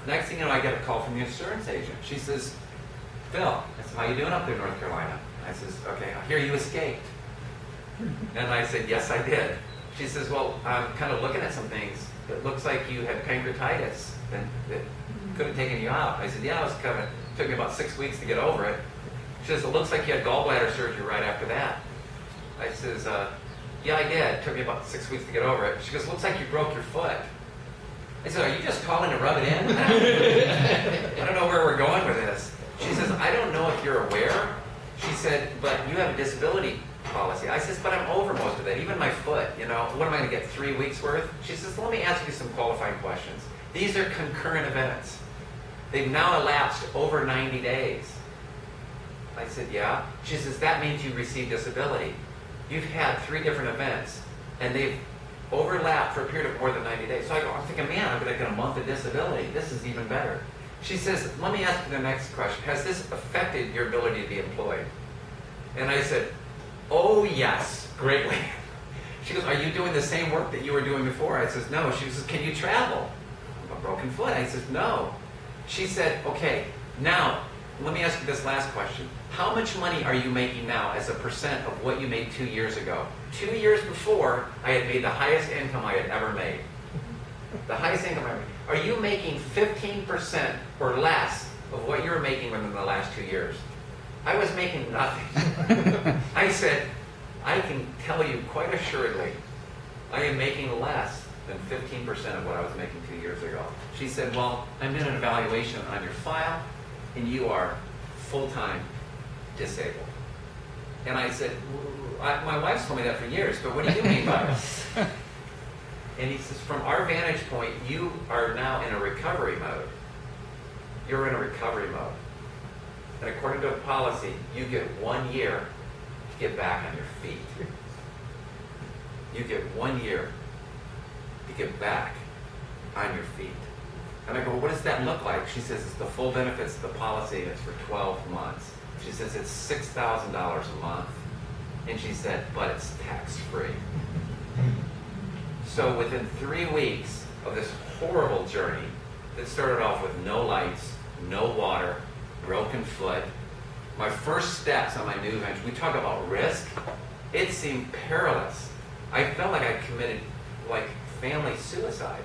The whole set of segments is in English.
Next thing you know, I get a call from the insurance agent. She says, Phil, I said, how you doing up there in North Carolina? I says, okay, I hear you escaped. And I said, yes, I did. She says, well, I'm kind of looking at some things. It looks like you had pancreatitis and that could have taken you out. I said, yeah, it was kind of, took me about 6 weeks to get over it. She says, it looks like you had gallbladder surgery right after that. I says, yeah, I did. It took me about 6 weeks to get over it. She goes, looks like you broke your foot. I said, are you just calling to rub it in? I don't know where we're going with this. She says, I don't know if you're aware. She said, but you have a disability policy. I says, but I'm over most of that, even my foot, you know, what am I going to get, 3 weeks worth? She says, let me ask you some qualifying questions. These are concurrent events. They've now elapsed over 90 days. I said, yeah. She says, that means you received disability. You've had 3 different events, and they've overlapped for a period of more than 90 days. So I'm thinking, man, I'm going to get a month of disability. This is even better. She says, let me ask you the next question. Has this affected your ability to be employed? And I said, oh, yes, greatly. She goes, are you doing the same work that you were doing before? I says, no. She says, can you travel? A broken foot. I says, no. She said, okay, now, let me ask you this last question. How much money are you making now as a percent of what you made 2 years ago? 2 years before, I had made the highest income I had ever made. The highest income I ever made. Are you making 15% or less of what you were making within the last 2 years? I was making nothing. I said, I can tell you quite assuredly, I am making less than 15% of what I was making 2 years ago. She said, well, I'm doing an evaluation on your file, and you are full-time disabled. And I said, my wife's told me that for years, but what do you mean by it? And he says, from our vantage point, you are now in a recovery mode. You're in a recovery mode. And according to a policy, you get 1 year to get back on your feet. You get 1 year to get back on your feet. And I go, what does that look like? She says, it's the full benefits of the policy, and it's for 12 months. She says, it's $6,000 a month. And she said, but it's tax-free. So within 3 weeks of this horrible journey that started off with no lights, no water, broken foot, my first steps on my new venture, we talk about risk, it seemed perilous. I felt like I committed like family suicide.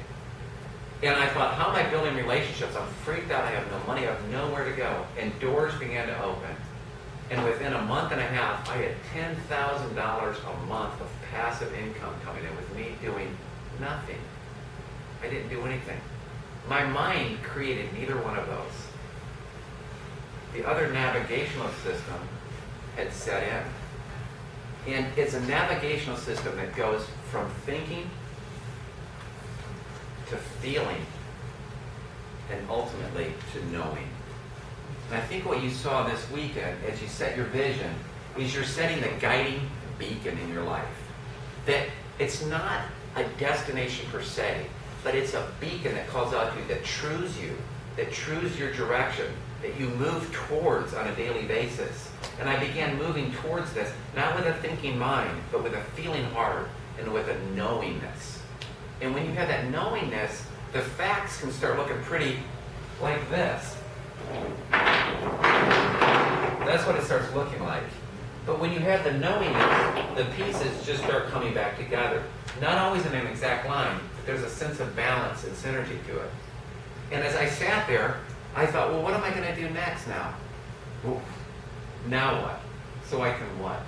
And I thought, how am I building relationships? I'm freaked out, I have no money, I have nowhere to go. And doors began to open. And within a month and a half, I had $10,000 a month of passive income coming in with me doing nothing. I didn't do anything. My mind created neither one of those. The other navigational system had set in. And it's a navigational system that goes from thinking to feeling and ultimately to knowing. And I think what you saw this weekend as you set your vision is you're setting the guiding beacon in your life. That it's not a destination per se, but it's a beacon that calls out to you, that trues you, that trues your direction, that you move towards on a daily basis. And I began moving towards this, not with a thinking mind, but with a feeling heart and with a knowingness. And when you have that knowingness, the facts can start looking pretty like this. That's what it starts looking like. But when you have the knowingness, the pieces just start coming back together. Not always in an exact line, but there's a sense of balance and synergy to it. And as I sat there, I thought, well, what am I going to do next now? Well, now what? So I can what?